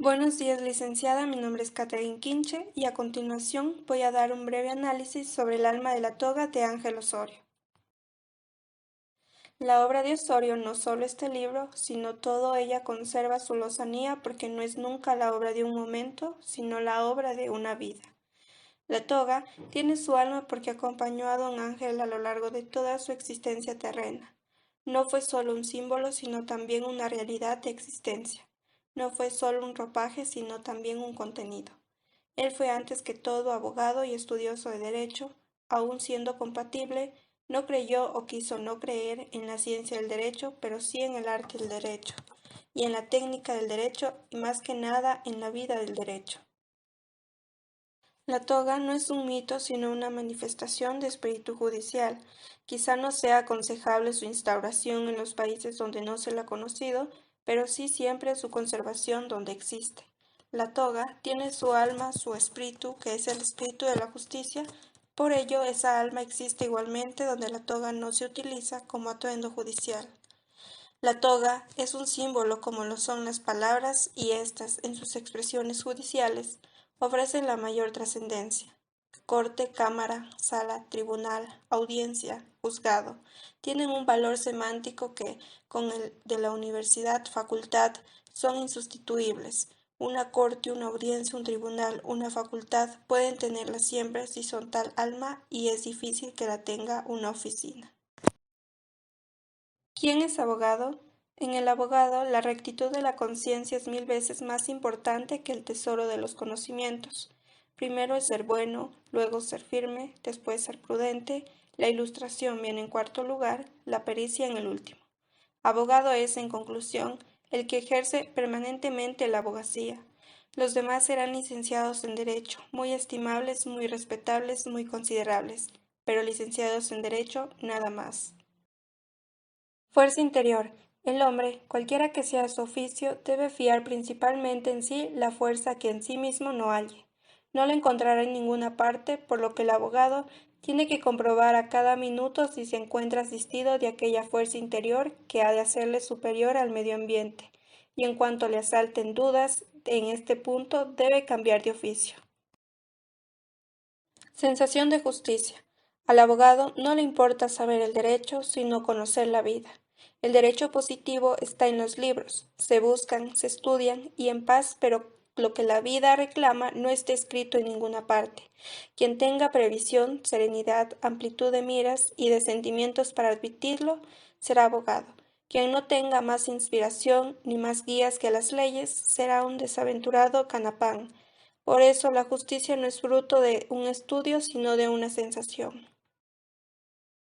Buenos días, licenciada. Mi nombre es Catherine Quinche y a continuación voy a dar un breve análisis sobre el alma de la toga de Ángel Osorio. La obra de Osorio, no solo este libro, sino todo ella conserva su lozanía porque no es nunca la obra de un momento, sino la obra de una vida. La toga tiene su alma porque acompañó a don Ángel a lo largo de toda su existencia terrena. No fue solo un símbolo, sino también una realidad de existencia. No fue solo un ropaje, sino también un contenido. Él fue antes que todo abogado y estudioso de derecho, aun siendo compatible, no creyó o quiso no creer en la ciencia del derecho, pero sí en el arte del derecho, y en la técnica del derecho, y más que nada en la vida del derecho. La toga no es un mito, sino una manifestación de espíritu judicial. Quizá no sea aconsejable su instauración en los países donde no se la ha conocido, pero sí siempre su conservación donde existe. La toga tiene su alma, su espíritu, que es el espíritu de la justicia, por ello esa alma existe igualmente donde la toga no se utiliza como atuendo judicial. La toga es un símbolo como lo son las palabras y éstas, en sus expresiones judiciales, ofrecen la mayor trascendencia. Corte, cámara, sala, tribunal, audiencia, juzgado, tienen un valor semántico que, con el de la universidad, facultad, son insustituibles. Una corte, una audiencia, un tribunal, una facultad pueden tenerla siempre si son tal alma y es difícil que la tenga una oficina. ¿Quién es abogado? En el abogado, la rectitud de la conciencia es 1000 veces más importante que el tesoro de los conocimientos. Primero es ser bueno, luego ser firme, después ser prudente, la ilustración viene en cuarto lugar, la pericia en el último. Abogado es, en conclusión, el que ejerce permanentemente la abogacía. Los demás serán licenciados en Derecho, muy estimables, muy respetables, muy considerables, pero licenciados en Derecho, nada más. Fuerza interior. El hombre, cualquiera que sea su oficio, debe fiar principalmente en sí la fuerza que en sí mismo no halle. No la encontrará en ninguna parte, por lo que el abogado tiene que comprobar a cada minuto si se encuentra asistido de aquella fuerza interior que ha de hacerle superior al medio ambiente, y en cuanto le asalten dudas en este punto, debe cambiar de oficio. Sensación de justicia. Al abogado no le importa saber el derecho, sino conocer la vida. El derecho positivo está en los libros, se buscan, se estudian y en paz, pero lo que la vida reclama no está escrito en ninguna parte. Quien tenga previsión, serenidad, amplitud de miras y de sentimientos para advertirlo, será abogado. Quien no tenga más inspiración ni más guías que las leyes, será un desaventurado canapán. Por eso la justicia no es fruto de un estudio, sino de una sensación.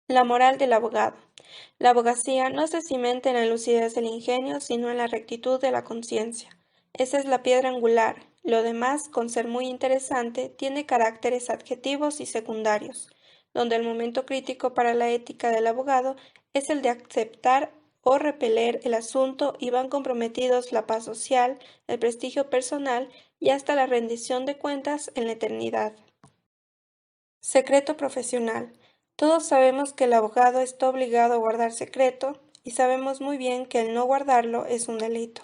La moral del abogado. La abogacía no se cimenta en la lucidez del ingenio, sino en la rectitud de la conciencia. Esa es la piedra angular. Lo demás, con ser muy interesante, tiene caracteres adjetivos y secundarios, donde el momento crítico para la ética del abogado es el de aceptar o repeler el asunto y van comprometidos la paz social, el prestigio personal y hasta la rendición de cuentas en la eternidad. Secreto profesional. Todos sabemos que el abogado está obligado a guardar secreto y sabemos muy bien que el no guardarlo es un delito,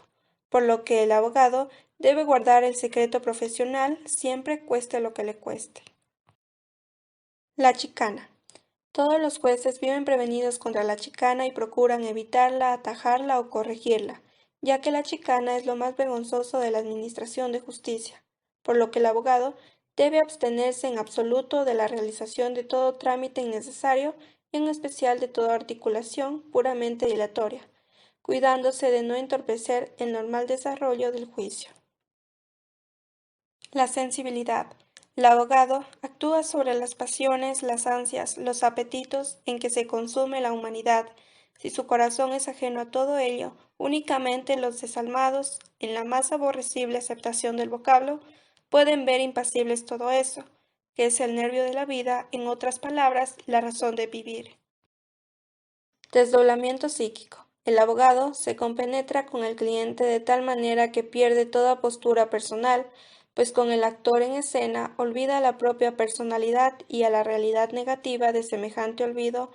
por lo que el abogado debe guardar el secreto profesional siempre cueste lo que le cueste. La chicana. Todos los jueces viven prevenidos contra la chicana y procuran evitarla, atajarla o corregirla, ya que la chicana es lo más vergonzoso de la administración de justicia, por lo que el abogado debe abstenerse en absoluto de la realización de todo trámite innecesario y en especial de toda articulación puramente dilatoria, cuidándose de no entorpecer el normal desarrollo del juicio. La sensibilidad. El abogado actúa sobre las pasiones, las ansias, los apetitos en que se consume la humanidad. Si su corazón es ajeno a todo ello, únicamente los desalmados, en la más aborrecible aceptación del vocablo, pueden ver impasibles todo eso, que es el nervio de la vida, en otras palabras, la razón de vivir. Desdoblamiento psíquico. El abogado se compenetra con el cliente de tal manera que pierde toda postura personal, pues con el actor en escena olvida la propia personalidad y a la realidad negativa de semejante olvido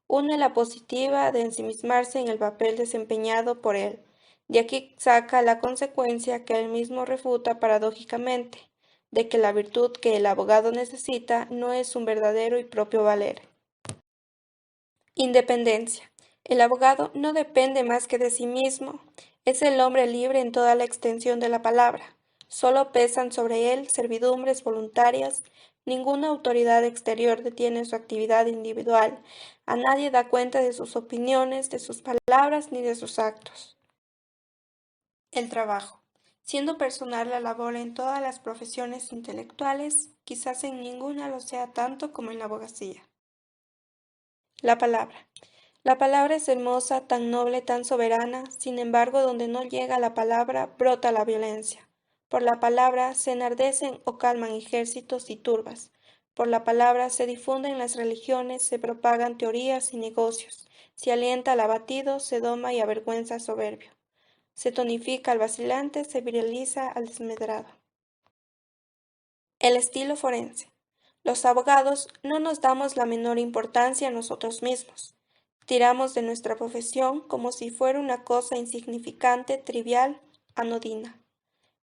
une la positiva de ensimismarse en el papel desempeñado por él. De aquí saca la consecuencia que él mismo refuta paradójicamente, de que la virtud que el abogado necesita no es un verdadero y propio valer. Independencia. El abogado no depende más que de sí mismo, es el hombre libre en toda la extensión de la palabra. Solo pesan sobre él servidumbres voluntarias, ninguna autoridad exterior detiene su actividad individual, a nadie da cuenta de sus opiniones, de sus palabras ni de sus actos. El trabajo. Siendo personal la labor en todas las profesiones intelectuales, quizás en ninguna lo sea tanto como en la abogacía. La palabra. La palabra es hermosa, tan noble, tan soberana, sin embargo, donde no llega la palabra, brota la violencia. Por la palabra se enardecen o calman ejércitos y turbas. Por la palabra se difunden las religiones, se propagan teorías y negocios. Se alienta al abatido, se doma y avergüenza al soberbio. Se tonifica al vacilante, se viriliza al desmedrado. El estilo forense. Los abogados no nos damos la menor importancia a nosotros mismos. Tiramos de nuestra profesión como si fuera una cosa insignificante, trivial, anodina.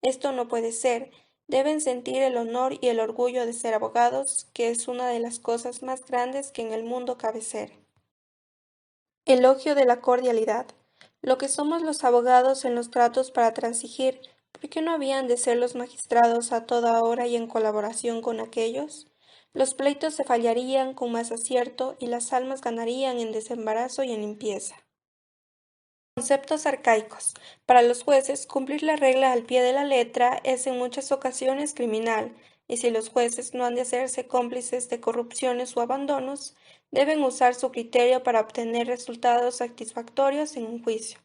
Esto no puede ser. Deben sentir el honor y el orgullo de ser abogados, que es una de las cosas más grandes que en el mundo cabe ser. Elogio de la cordialidad. Lo que somos los abogados en los tratos para transigir, ¿por qué no habían de ser los magistrados a toda hora y en colaboración con aquellos? Los pleitos se fallarían con más acierto y las almas ganarían en desembarazo y en limpieza. Conceptos arcaicos. Para los jueces, cumplir la regla al pie de la letra es en muchas ocasiones criminal, y si los jueces no han de hacerse cómplices de corrupciones o abandonos, deben usar su criterio para obtener resultados satisfactorios en un juicio,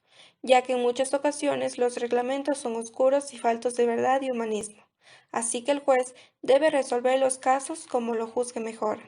ya que en muchas ocasiones los reglamentos son oscuros y faltos de verdad y humanismo. Así que el juez debe resolver los casos como lo juzgue mejor.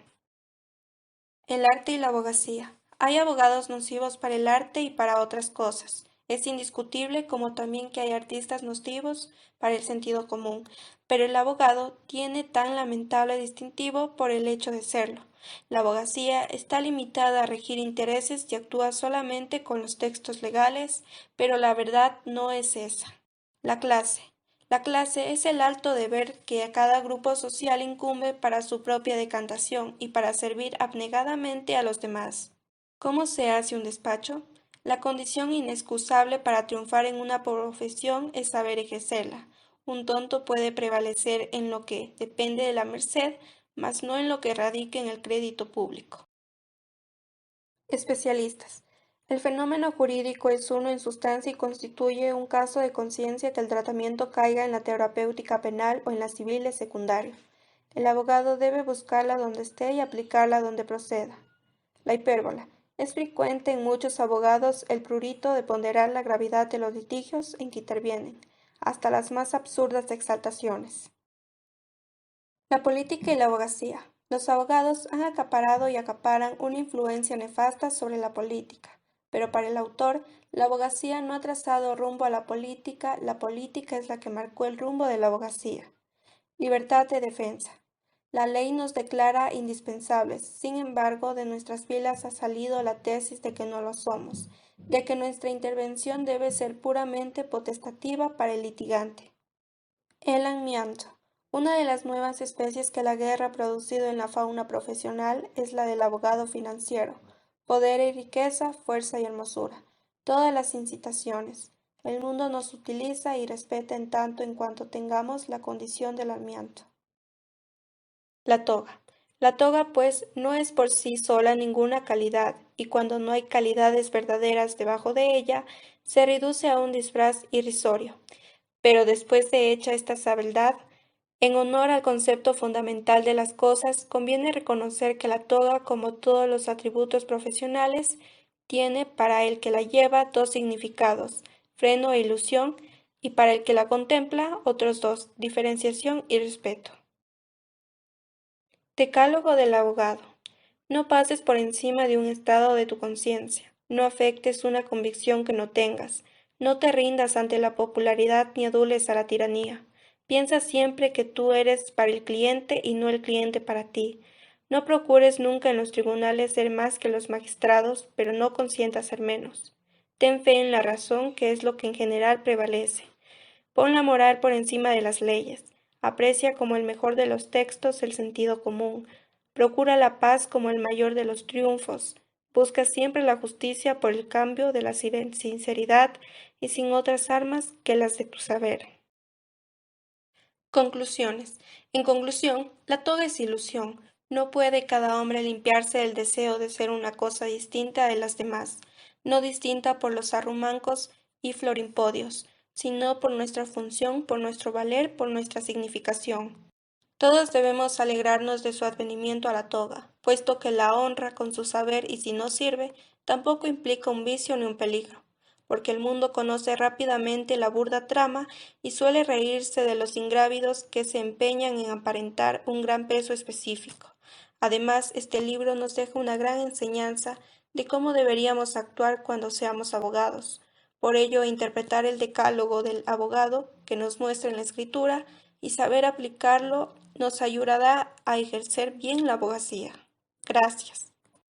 El arte y la abogacía. Hay abogados nocivos para el arte y para otras cosas. Es indiscutible como también que hay artistas nocivos para el sentido común, pero el abogado tiene tan lamentable distintivo por el hecho de serlo. La abogacía está limitada a regir intereses y actúa solamente con los textos legales, pero la verdad no es esa. La clase. La clase es el alto deber que a cada grupo social incumbe para su propia decantación y para servir abnegadamente a los demás. ¿Cómo se hace un despacho? La condición inexcusable para triunfar en una profesión es saber ejercerla. Un tonto puede prevalecer en lo que depende de la merced, mas no en lo que radique en el crédito público. Especialistas. El fenómeno jurídico es uno en sustancia y constituye un caso de conciencia que el tratamiento caiga en la terapéutica penal o en la civil es secundario. El abogado debe buscarla donde esté y aplicarla donde proceda. La hipérbola. Es frecuente en muchos abogados el prurito de ponderar la gravedad de los litigios en que intervienen, hasta las más absurdas exaltaciones. La política y la abogacía. Los abogados han acaparado y acaparan una influencia nefasta sobre la política, pero para el autor, la abogacía no ha trazado rumbo a la política es la que marcó el rumbo de la abogacía. Libertad de defensa. La ley nos declara indispensables, sin embargo, de nuestras filas ha salido la tesis de que no lo somos, de que nuestra intervención debe ser puramente potestativa para el litigante. El amianto. Una de las nuevas especies que la guerra ha producido en la fauna profesional es la del abogado financiero. Poder y riqueza, fuerza y hermosura. Todas las incitaciones. El mundo nos utiliza y respeta en tanto en cuanto tengamos la condición del amianto. La toga. La toga, pues, no es por sí sola ninguna calidad, y cuando no hay calidades verdaderas debajo de ella, se reduce a un disfraz irrisorio. Pero después de hecha esta sabedad, en honor al concepto fundamental de las cosas, conviene reconocer que la toga, como todos los atributos profesionales, tiene para el que la lleva dos significados, freno e ilusión, y para el que la contempla otros dos, diferenciación y respeto. Decálogo del abogado. No pases por encima de un estado de tu conciencia, no afectes una convicción que no tengas, no te rindas ante la popularidad ni adules a la tiranía. Piensa siempre que tú eres para el cliente y no el cliente para ti. No procures nunca en los tribunales ser más que los magistrados, pero no consientas ser menos. Ten fe en la razón, que es lo que en general prevalece. Pon la moral por encima de las leyes. Aprecia como el mejor de los textos el sentido común. Procura la paz como el mayor de los triunfos. Busca siempre la justicia por el cambio de la sinceridad y sin otras armas que las de tu saber. Conclusiones. En conclusión, la toga es ilusión. No puede cada hombre limpiarse del deseo de ser una cosa distinta de las demás, no distinta por los arrumancos y florimpodios, sino por nuestra función, por nuestro valer, por nuestra significación. Todos debemos alegrarnos de su advenimiento a la toga, puesto que la honra con su saber y si no sirve, tampoco implica un vicio ni un peligro, porque el mundo conoce rápidamente la burda trama y suele reírse de los ingrávidos que se empeñan en aparentar un gran peso específico. Además, este libro nos deja una gran enseñanza de cómo deberíamos actuar cuando seamos abogados. Por ello, interpretar el decálogo del abogado que nos muestra en la escritura y saber aplicarlo nos ayudará a ejercer bien la abogacía. Gracias.